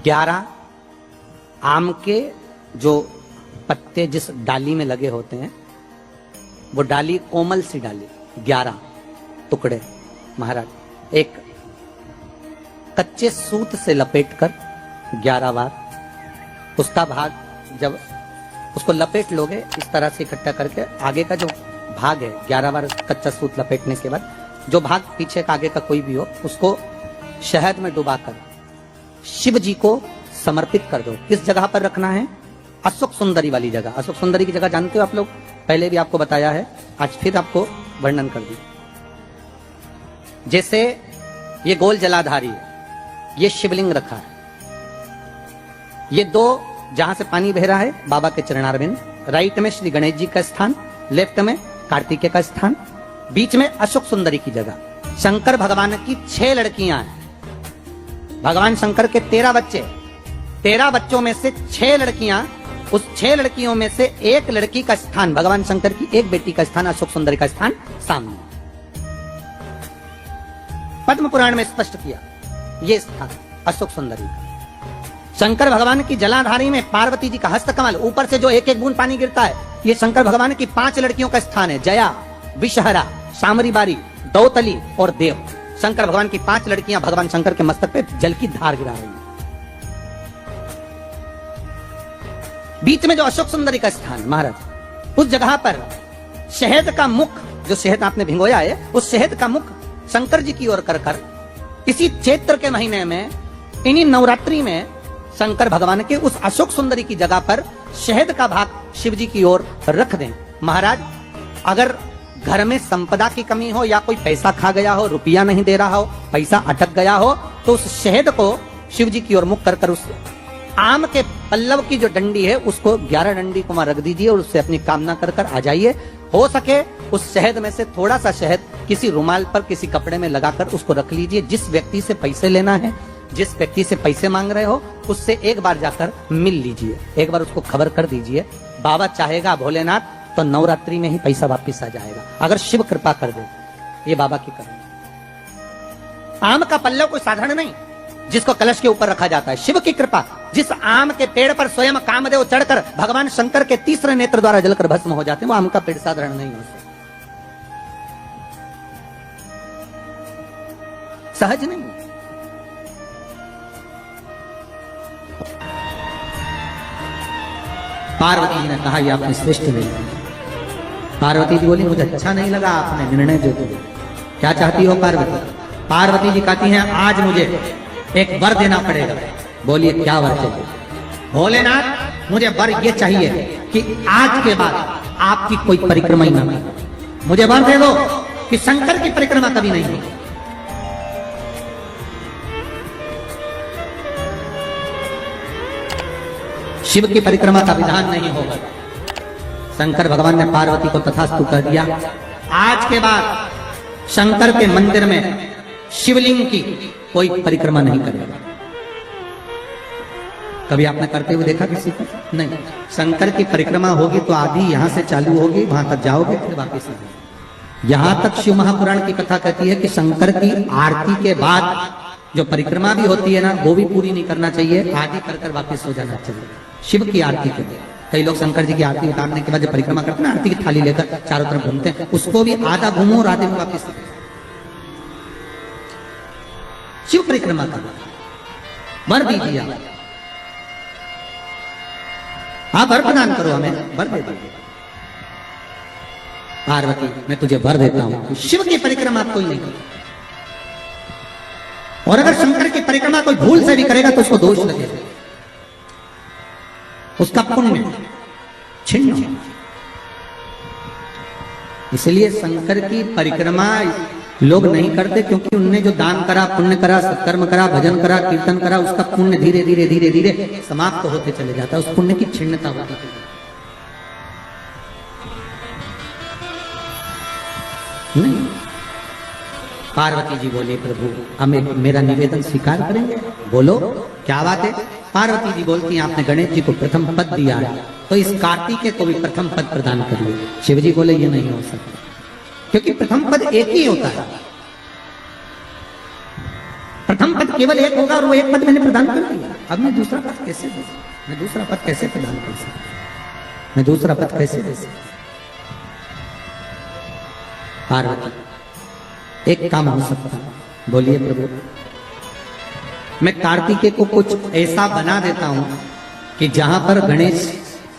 11 आम के जो पत्ते जिस डाली में लगे होते हैं, वो डाली कोमल सी डाली, 11 टुकड़े महाराज एक कच्चे सूत से लपेटकर 11 बार, उसका भाग जब उसको लपेट लोगे इस तरह से इकट्ठा करके, आगे का जो भाग है 11 बार कच्चा सूत लपेटने के बाद जो भाग पीछे का आगे का कोई भी हो, उसको शहद में डुबाकर शिव जी को समर्पित कर दो। किस जगह पर रखना है? अशोक सुंदरी वाली जगह। अशोक सुंदरी की जगह जानते हो आप लोग, पहले भी आपको बताया है, आज फिर आपको वर्णन कर दी। जैसे ये गोल जलाधारी है, ये शिवलिंग रखा है, ये दो जहां से पानी बह रहा है बाबा के चरणारविंद, राइट में श्री गणेश जी का स्थान, लेफ्ट में कार्तिकेय का स्थान, बीच में अशोक सुंदरी की जगह। शंकर भगवान की 6 लड़कियां हैं। भगवान शंकर के 13 बच्चे, 13 बच्चों में से 6 लड़कियां, उस 6 लड़कियों में से एक लड़की का स्थान, भगवान शंकर की एक बेटी का स्थान, अशोक सुंदरी का स्थान सामने पद्म पुराण में स्पष्ट किया। ये स्थान अशोक सुंदरी का। शंकर भगवान की जलाधारी में पार्वती जी का हस्तकमल, ऊपर से जो एक एक बूंद पानी गिरता है, ये शंकर भगवान की 5 लड़कियों का स्थान है। जया, विषहरा, सामरीबारी, दौतली और देव। शंकर भगवान की 5 लड़कियां भगवान शंकर के मस्तक पे जल की धार गिरा रही हैं। बीच में जो अशोक सुंदरी का स्थान महाराज, उस जगह पर शहद का मुख, जो शहद आपने भिगोया है, उस शहद का मुख शंकर जी की ओर कर इसी चैत्र के महीने में, इन्हीं नवरात्रि में शंकर भगवान के उस अशोक सुंदरी की जगह पर शहद का भाग शिव जी की ओर रख दें। महाराज अगर घर में संपदा की कमी हो या कोई पैसा खा गया हो, रुपया नहीं दे रहा हो, पैसा अटक गया हो, तो उस शहद को शिव जी की ओर मुख कर उस आम के पल्लव की जो डंडी है उसको 11 डंडी को वहां रख दीजिए और उससे अपनी कामना कर आ जाइए। हो सके उस शहद में से थोड़ा सा शहद किसी रुमाल पर, किसी कपड़े में लगाकर उसको रख लीजिए। जिस व्यक्ति से पैसे लेना है, जिस व्यक्ति से पैसे मांग रहे हो, उससे एक बार जाकर मिल लीजिए, एक बार उसको खबर कर दीजिए। बाबा चाहेगा भोलेनाथ तो नवरात्रि में ही पैसा वापिस आ जाएगा, अगर शिव कृपा कर दे। ये बाबा की करुणा। आम का पल्लव कोई साधारण नहीं जिसको कलश के ऊपर रखा जाता है, शिव की कृपा। जिस आम के पेड़ पर स्वयं कामदेव चढ़कर भगवान शंकर के तीसरे नेत्र द्वारा जलकर भस्म हो जाते हैं, वो आम का पेड़ साधारण नहीं हो सकता, सहज नहीं। पार्वती जी ने कहा ये आपने श्रेष्ठ नहीं। पार्वती जी बोली मुझे अच्छा नहीं लगा आपने निर्णय जो दिया। क्या चाहती हो पार्वती? पार्वती जी कहती हैं आज मुझे एक वर देना पड़ेगा। बोलिए क्या वर चाहिए? भोलेनाथ मुझे वर ये चाहिए कि आज के बाद आपकी कोई परिक्रमा ही ना हो। मुझे वर दे दो कि शंकर की परिक्रमा कभी नहीं होगी। शिव की परिक्रमा का विधान नहीं होगा। शंकर भगवान ने पार्वती को तथास्तु कह दिया। आज के बाद शंकर के मंदिर में शिवलिंग की कोई परिक्रमा नहीं करेगा। कभी आपने करते हुए देखा किसी को? नहीं। शंकर की परिक्रमा होगी तो आदि यहां से चालू होगी, वहां तक जाओगे फिर वापस आएंगे। यहां तक शिव महापुराण की कथा कहती है कि शंकर की आरती के बाद जो परिक्रमा भी होती है ना, वो भी पूरी नहीं करना चाहिए, आदि कर वापस हो जाना चाहिए। शिव की आरती के लिए कई लोग शंकर जी की आरती उतारने के बाद जब परिक्रमा करते हैं ना, आरती की थाली लेकर चारों तरफ घूमते हैं, उसको भी आधा घूमो और आधे में वापस। शिव परिक्रमा करना वर दीजिए, आप वर प्रदान करो, हमें वर दे दीजिए। पार्वती मैं तुझे वर देता हूं, शिव की परिक्रमा कोई नहीं करे, और अगर शंकर की परिक्रमा कोई भूल से भी करेगा तो उसको दोष लगेगा, उसका पुण्य छिन्न होगा। इसलिए शंकर की परिक्रमा लोग नहीं करते क्योंकि उनने जो दान करा, पुण्य करा, सत्कर्म करा, भजन करा, कीर्तन करा, उसका पुण्य धीरे धीरे धीरे धीरे समाप्त होते चले जाता है, उस पुण्य की छिन्नता होती है। नहीं। पार्वती जी बोले प्रभु हमें मेरा निवेदन स्वीकार करेंगे? बोलो क्या बात है? पार्वती जी बोलती हैं आपने गणेश जी को प्रथम पद दिया है तो इस कार्तिकेय को भी प्रथम पद प्रदान करिए। शिव जी बोले ये नहीं हो सकता क्योंकि प्रथम पद एक ही होता है। प्रथम पद तो केवल एक होगा और वो एक पद मैंने प्रदान कर दिया। अब मैं दूसरा पद कैसे दे सकता? मैं दूसरा पद कैसे प्रदान कर सकता? मैं दूसरा पद कैसे दे सकता? पार्वती, एक काम हो सकता, बोलिए प्रभु। मैं कार्तिकेय को कुछ ऐसा बना देता हूं कि जहां पर गणेश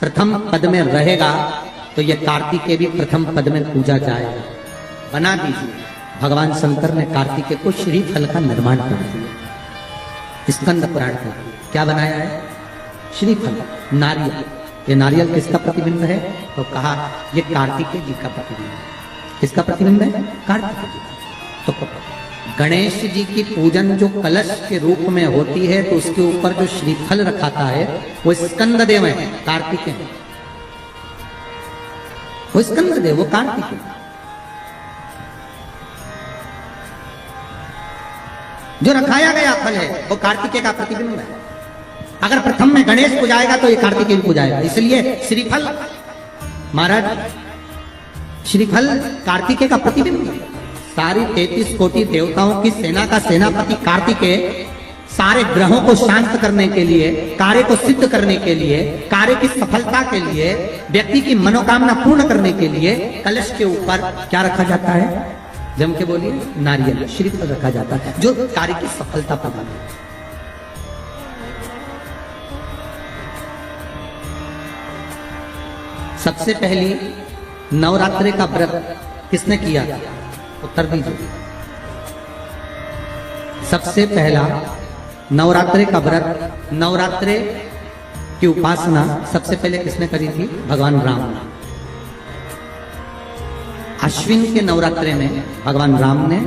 प्रथम पद में रहेगा तो यह कार्तिकेय भी प्रथम पद में पूजा जाएगा। बना दीजिए। भगवान शंकर ने कार्तिकेय को श्रीफल का निर्माण कर दिया। स्कंद पुराण का क्या बनाया है? श्रीफल, नारियल। ये नारियल किसका प्रतिबिंब है? तो कहा ये कार्तिकेय जी का प्रतिबिंब है। किसका प्रतिबिंब है? कार्तिकेय जी का। तो गणेश जी की पूजन जो कलश के रूप में होती है तो उसके ऊपर जो श्रीफल रखाता है वो स्कंद देव है, कार्तिकेय है। वो स्कंद देव, वो कार्तिकेय। जो रखाया गया फल है वो कार्तिकेय का प्रतिबिंब है। अगर प्रथम में गणेश पूजाएगा तो ये कार्तिकेय पूजाएगा। इसलिए श्रीफल, महाराज, श्रीफल कार्तिकेय का प्रतिबिंब है। सारी 33 कोटि देवताओं की सेना का सेनापति कार्तिकेय सारे ग्रहों को शांत करने के लिए, कार्य को सिद्ध करने के लिए, कार्य की सफलता के लिए, व्यक्ति की मनोकामना पूर्ण करने के लिए कलश के ऊपर क्या रखा जाता है? जम के बोलिए, नारियल, श्रीफल रखा जाता है जो कार्य की सफलता प्रदान करता है। सबसे पहली नवरात्रि का व्रत किसने किया? उत्तर दीजिए। सबसे पहला नवरात्रि का व्रत, नवरात्रि की उपासना सबसे पहले किसने करी थी? भगवान राम। अश्विन के नवरात्रि में भगवान राम ने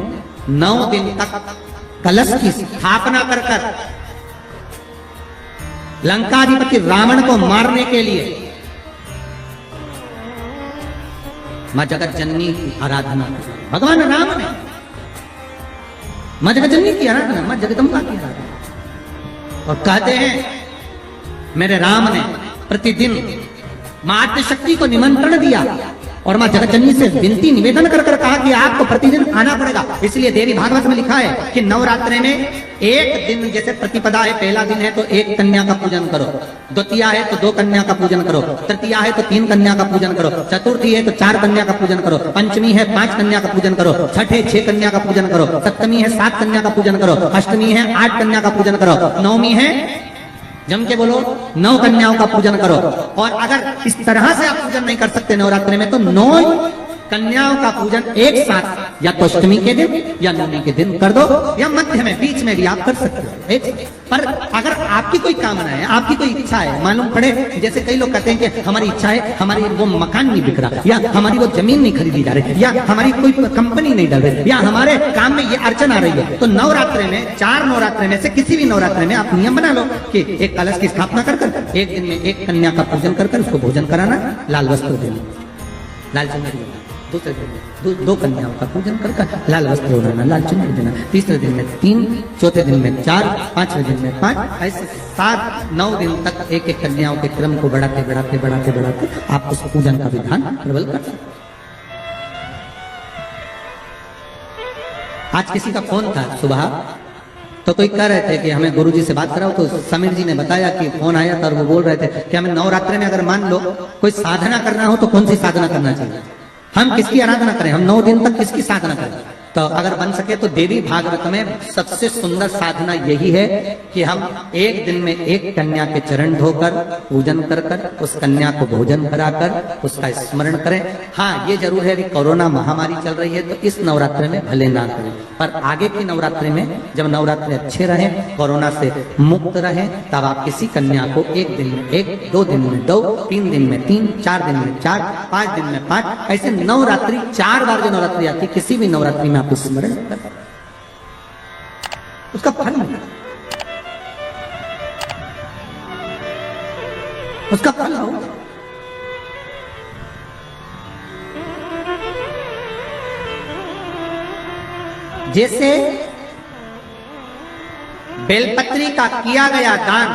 9 दिन तक कलश की स्थापना कर लंकाधिपति रावण को मारने के लिए मां जगत जननी की आराधना की। भगवान राम ने मां जगत जननी की आराधना, मां जगदम्बा की आराधना। और कहते हैं मेरे राम ने प्रतिदिन मां आद्यशक्ति को निमंत्रण दिया और मां जगत जननी से विनती निवेदन कर कहा कि आपको प्रतिदिन आना पड़ेगा। इसलिए देवी भागवत में लिखा है कि नवरात्रि में एक दिन, जैसे प्रतिपदा है, पहला दिन है तो 1 कन्या का पूजन करो, द्वितीया है तो 2 कन्या का पूजन करो, तृतीया है तो 3 कन्या का पूजन करो, चतुर्थी है तो 4 कन्या का पूजन करो, पंचमी है 5 कन्या का पूजन करो, छठ है 6 कन्या का पूजन करो, सप्तमी है 7 कन्या का पूजन करो, अष्टमी है 8 कन्या का पूजन करो, नवमी है, जम के बोलो, 9 कन्याओं का पूजन करो। और अगर इस तरह से आप पूजन नहीं कर सकते नवरात्रि में तो 9 कन्याओं का पूजन एक साथ, या तो अष्टमी के दिन या नवमी के दिन कर दो, या मध्य में, बीच में भी आप कर सकते हो एक। पर अगर आपकी कोई कामना है, आपकी कोई इच्छा है, मालूम पड़े, जैसे कई लोग कहते हैं कि हमारी इच्छा है, हमारी वो मकान नहीं बिक रहा, या हमारी वो जमीन नहीं खरीदी जा रही, या हमारी कोई कंपनी नहीं डल रही, या हमारे काम में ये अड़चन आ रही है, तो नवरात्रि में, 4 नवरात्रि में से किसी भी नवरात्रि में आप नियम बना लो कि एक कलश की स्थापना कर एक दिन में 1 कन्या का पूजन कर उसको भोजन कराना, लाल वस्त्र देना, लाल चुनरी देना, दूसरे दिन में 2 कन्याओं का पूजन कर लाल वस्त्र ओढ़ाना, लाल चुनरी देना, तीसरे दिन में 3, चौथे दिन में 4, 5वें दिन में 5, ऐसे 7-9 दिन तक एक कन्याओं के क्रम को बढ़ाते आप उस पूजन का विधान प्रबल कर सकते। आज किसी का फोन था सुबह, तो कोई कह रहे थे कि हमें गुरुजी से बात कराओ, तो समीर जी ने बताया कि फोन आया था और वो बोल रहे थे कि हमें नवरात्रि में अगर मान लो कोई साधना करना हो तो कौन सी साधना करना चाहिए, हम किसकी आराधना करें, हम 9 दिन तक किसकी साधना करें। तो अगर बन सके तो देवी भागवत में सबसे सुंदर साधना यही है कि हम एक दिन में 1 कन्या के चरण धोकर पूजन कर उस कन्या को भोजन कराकर उसका स्मरण करें। हाँ, ये जरूर है कि कोरोना महामारी चल रही है तो इस नवरात्रि में भले ना करें, पर आगे की नवरात्रि में जब नवरात्रि अच्छे रहे, कोरोना से मुक्त रहे, तब आप किसी कन्या को 1 दिन में 1, 2 दिन में 2, 3 दिन में 3, 4 दिन में 4, 5 दिन में 5, ऐसे नवरात्रि 4 बार जो नवरात्रि आती, किसी भी नवरात्रि में आप स्मरण कर उसका फल मिला, उसका फल हो। जैसे बेलपत्री का किया गया दान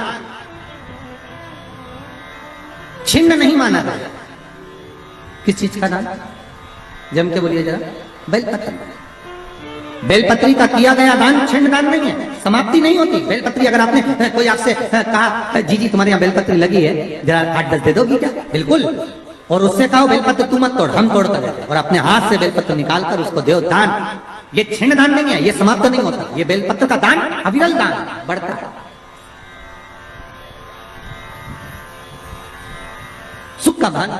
छिन्न नहीं माना गया। किस चीज का दान? जम के बोलिए जरा। बेलपत्र। बेलपत्री का किया गया दान छिन्न दान नहीं है, समाप्ति नहीं होती। बेलपत्री अगर आपने कोई आपसे कहा जी तुम्हारे यहाँ बेलपत्री लगी है, जरा 8-10 दे दोगी क्या? बिल्कुल। और उससे कहो बेलपत्र तू मत तोड़, हम तोड़ कर देते, और अपने हाथ से बेलपत्र निकाल कर उसको दो दान। ये छिन्न दान नहीं है, ये समाप्त नहीं होता। ये बेलपत्र का दान अविरल दान बढ़ता है, सुख का भान।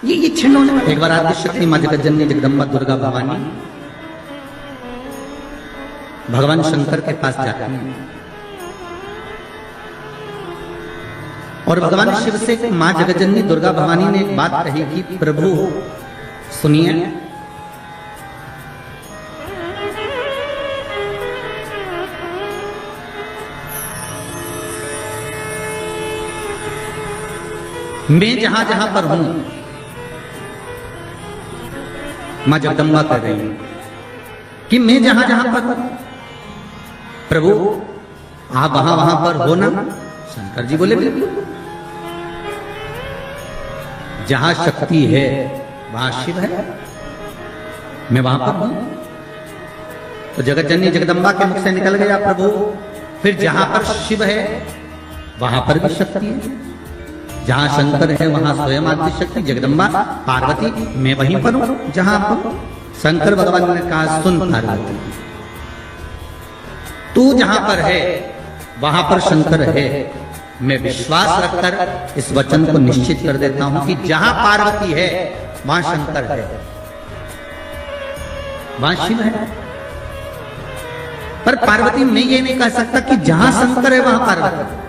ये छिन्न होने वाला। एक बार आदि शक्ति मां जगत जननी जगदम्बा दुर्गा भवानी भगवान शंकर के पास जाती है और भगवान शिव से मां जगत जननी दुर्गा भवानी ने एक बात कही कि प्रभु सुनिए, मैं जहां जहां पर हूं, मां जगदम्बा कह रही हूं कि मैं जहां जहां पर हूं, प्रभु आप वहां वहां पर हो ना? शंकर जी बोले बिल्कुल। जहां शक्ति है वहां शिव है, मैं वहां पर हूं। तो जगत जननी जगदम्बा के मुख से निकल गया प्रभु, फिर जहां पर शिव है वहां पर भी शक्ति है, जहां शंकर है वहां स्वयं आदि शक्ति जगदम्बा पार्वती, मैं वहीं पर हूं जहां पर। शंकर भगवान ने कहा सुन पार्वती, तू जहां पर है वहां पर शंकर है। मैं विश्वास रखकर इस वचन को निश्चित कर देता हूं कि जहां पार्वती है वहां शंकर है, वहां शिव है। पर पार्वती मैं ये नहीं कह सकता कि जहां शंकर है वहां पार्वती है।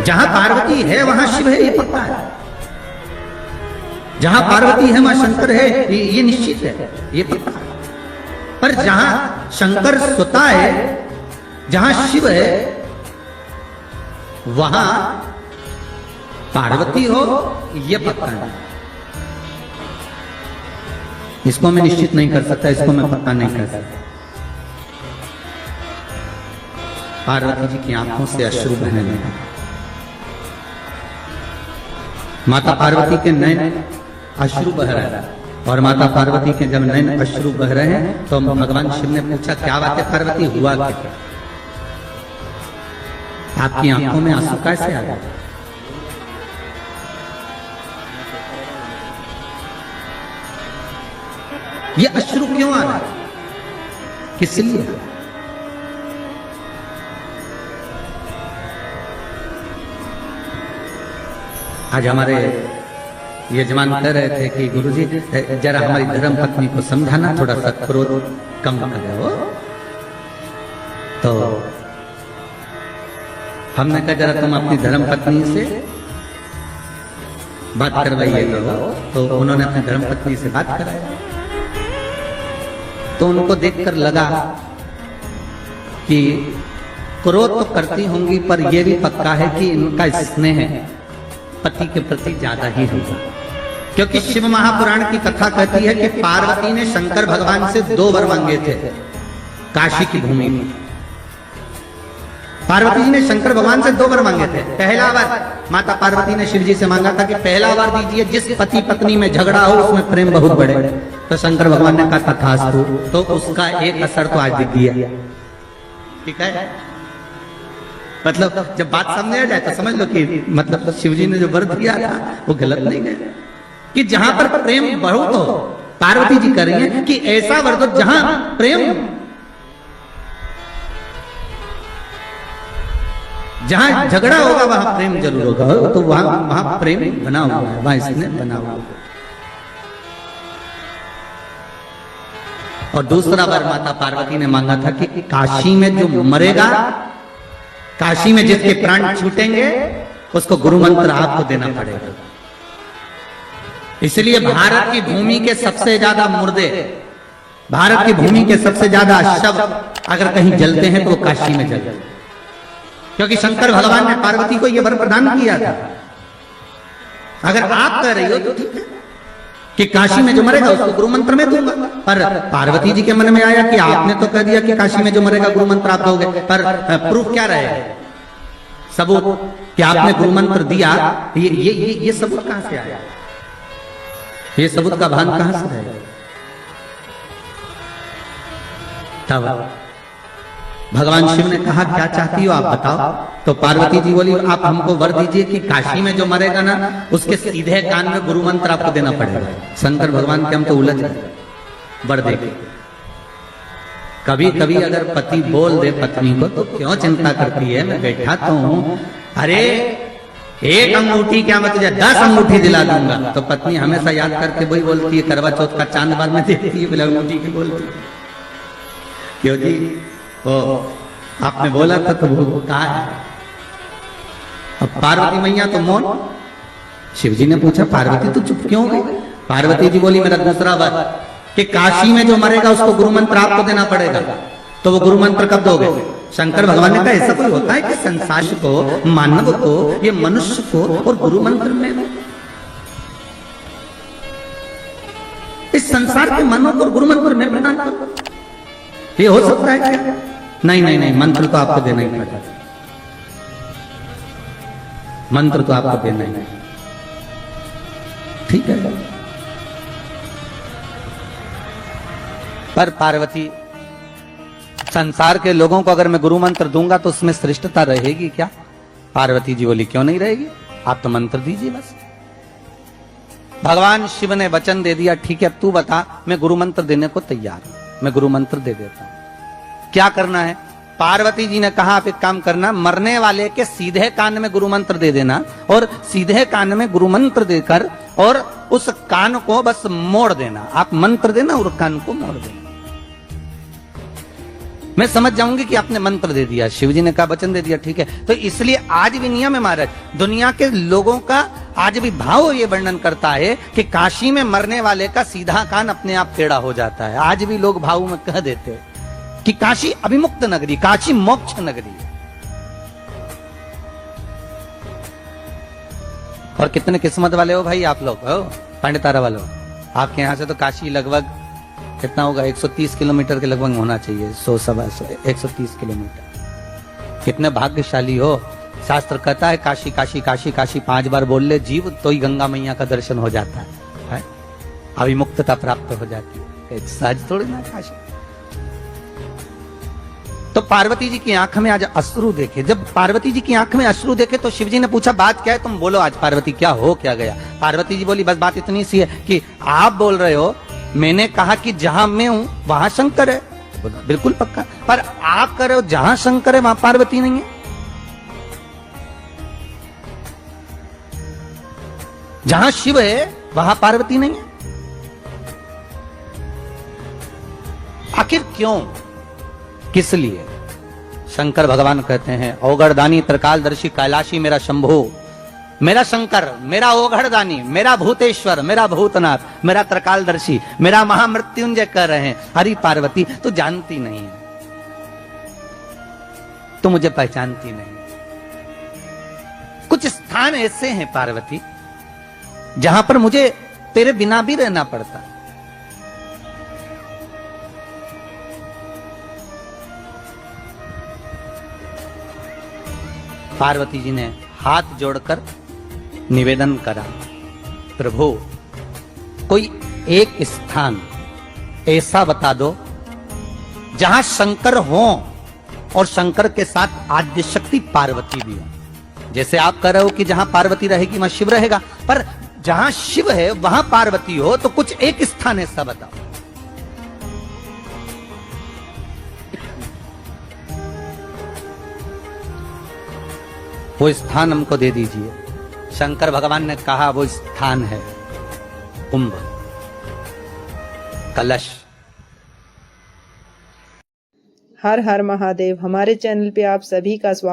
जहां पार्वती है वहां शिव है, ये पक्का है। जहां पार्वती है वहां शंकर है, ये निश्चित है, ये पक्का है। पर जहां शंकर सुता है, जहां शिव है, वहां पार्वती हो, ये पक्का है। इसको मैं निश्चित नहीं कर सकता, इसको मैं पक्का नहीं कर सकता। पार्वती जी की आंखों से अश्रु बहने लगे। माता पार्वती के नयन अश्रु बह रहे हैं, और माता पार्वती के जब नयन अश्रु बह रहे हैं तो भगवान शिव ने पूछा क्या बात है पार्वती, हुआ क्या? आपकी आंखों में आंसू कैसे आ गए? ये अश्रु क्यों आ रहा है, किस लिए? आज हमारे यजमान कह रहे थे कि गुरुजी जरा हमारी धर्म पत्नी को समझाना, थोड़ा सा क्रोध कम कर हो। तो हमने कहा जरा तुम अपनी धर्म पत्नी से बात करवाइए। तो उन्होंने अपनी धर्म पत्नी से बात कराई, तो उनको देखकर लगा कि क्रोध तो करती होंगी, पर यह भी पक्का है कि इनका स्नेह पति के प्रति ज्यादा ही होगा। क्योंकि शिव महापुराण की कथा कहती है कि पार्वती ने शंकर भगवान से 2 वर मांगे थे काशी की भूमि में। पार्वती जी ने शंकर भगवान से 2 वर मांगे थे। पहला वर माता पार्वती ने शिव जी से मांगा था कि पहला वर दीजिए जिस पति पत्नी में झगड़ा हो उसमें प्रेम बहुत बढ़े। तो शंकर भगवान ने कहा तथास्तु। तो उसका एक असर तो आज दिख गया, ठीक है। मतलब जब बात समझ आ जाए तो समझ लो कि मतलब शिव जी ने जो वर दिया था वो गलत नहीं है, कि जहां पर प्रेम बहुत हो, पार्वती जी कर रही है कि ऐसा वर दो जहां प्रेम, जहां झगड़ा होगा वहां प्रेम जरूर होगा। तो वहां प्रेम बना हुआ है, वहां इसने बना हुआ है। और दूसरा वर माता पार्वती ने मांगा था कि काशी में जो मरेगा, काशी में जिसके प्राण छूटेंगे उसको गुरु मंत्र आपको देना पड़ेगा। इसलिए भारत की भूमि के सबसे ज्यादा मुर्दे, भारत की भूमि के सबसे ज्यादा शव अगर कहीं जलते हैं तो वो काशी में जलते हैं। क्योंकि शंकर भगवान ने पार्वती को यह वर प्रदान किया था। अगर आप कह रही हो तो ठीक है कि काशी में जो मरेगा उसको गुरु मंत्र में दूंगा, पर पार्वती जी के मन में आया कि आपने तो कह दिया कि काशी में जो मरेगा गुरु मंत्र आप दोगे, पर प्रूफ क्या रहेगा? सबूत कि आपने गुरु मंत्र दिया, ये सबूत कहां से आया? ये सबूत का भान कहां से है? तब भगवान शिव ने कहा क्या चाहती हो आप बताओ। तो पार्वती जी बोली आप हमको वर दीजिए कि काशी में जो मरेगा ना उसके सीधे कान में गुरु मंत्र आपको देना पड़ेगा। शंकर भगवान के हम तो उलझ गए, वर देके। कभी कभी अगर पति बोल दे पत्नी को तो क्यों चिंता करती है, मैं बैठा तो हूं, अरे एक अंगूठी क्या मैं तुझे 10 अंगूठी दिला दूंगा। तो पत्नी हमेशा याद करके वही बोलती है, करवा चौथ का चांद बाद में देखती है, बोला अंगूठी की बोलती है। क्यों जी वो आपने बोला था तो वो कहा है। अब पार्वती मैया तो मौन। शिव जी ने पूछा पार्वती तो चुप क्यों गई? पार्वती जी बोली मेरा दूसरा वर कि काशी में जो मरेगा उसको गुरु मंत्र आपको देना पड़ेगा। तो वो गुरु मंत्र कब दोगे? शंकर भगवान ने कहा ऐसा कोई होता है कि संसार को, मानव को, ये मनुष्य को और गुरु मंत्र में, इस संसार के मानव को गुरु मंत्र में प्रदान करो, ये हो सकता है क्या? नहीं नहीं नहीं, मंत्र तो आपको देना ही पड़ेगा, मंत्र तो आपको देना ही, ठीक है। पर पार्वती संसार के लोगों को अगर मैं गुरु मंत्र दूंगा तो उसमें श्रेष्ठता रहेगी क्या? पार्वती जी बोली क्यों नहीं रहेगी, आप तो मंत्र दीजिए बस। भगवान शिव ने वचन दे दिया ठीक है तू बता, मैं गुरु मंत्र देने को तैयार हूं, मैं गुरु मंत्र दे देता हूं। क्या करना है? पार्वती जी ने कहा आप एक काम करना, मरने वाले के सीधे कान में गुरु मंत्र दे देना और सीधे कान में गुरु मंत्र देकर और उस कान को बस मोड़ देना। आप मंत्र देना और कान को मोड़ देना, मैं समझ जाऊंगी कि आपने मंत्र दे दिया। शिव जी ने कहा वचन दे दिया ठीक है। तो इसलिए आज भी नियम है महाराज, दुनिया के लोगों का आज भी भाव ये वर्णन करता है कि काशी में मरने वाले का सीधा कान अपने आप टेढ़ा हो जाता है। आज भी लोग भाव में कह देते हैं कि काशी अभिमुक्त नगरी, काशी मोक्ष नगरी। और कितने किस्मत वाले हो भाई आप लोग, हो पंडितारा वालों, आपके यहां से तो काशी लगभग कितना होगा, 130 किलोमीटर के लगभग होना चाहिए, 130 किलोमीटर। कितने भाग्यशाली हो। शास्त्र कहता है काशी काशी काशी काशी 5 बार बोल ले जीव तो ही गंगा मैया का दर्शन हो जाता है, अभिमुक्तता प्राप्त हो जाती है, सहज थोड़ी ना काशी। तो पार्वती जी की आंख में आज अश्रु देखे। जब पार्वती जी की आंख में अश्रु देखे तो शिव जी ने पूछा बात क्या है, तुम बोलो आज पार्वती क्या हो क्या गया। पार्वती जी बोली बस बात इतनी सी है कि आप बोल रहे हो, मैंने कहा कि जहां मैं हूं वहां शंकर है, बिल्कुल पक्का, पर आप कह रहे हो जहां शंकर है वहां पार्वती नहीं है, जहां शिव है वहां पार्वती नहीं है। आखिर क्यों, किस लिए? शंकर भगवान कहते हैं औगड़दानी त्रिकालदर्शी कैलाशी मेरा शंभो, मेरा शंकर, मेरा ओघड़दानी, मेरा भूतेश्वर, मेरा भूतनाथ, मेरा त्रिकालदर्शी, मेरा महामृत्युंजय कह रहे हैं। हरि पार्वती तो जानती नहीं है, तो मुझे पहचानती नहीं। कुछ स्थान ऐसे हैं पार्वती जहां पर मुझे तेरे बिना भी रहना पड़ता। पार्वती जी ने हाथ जोड़कर निवेदन करा, प्रभु कोई एक स्थान ऐसा बता दो जहां शंकर हो और शंकर के साथ आद्य शक्ति पार्वती भी हो। जैसे आप कह रहे हो कि जहां पार्वती रहेगी वहां शिव रहेगा, पर जहां शिव है वहां पार्वती हो, तो कुछ एक स्थान ऐसा बताओ। वो स्थान हमको दे दीजिए। शंकर भगवान ने कहा वो स्थान है कुंभ कलश। हर हर महादेव। हमारे चैनल पे आप सभी का स्वागत।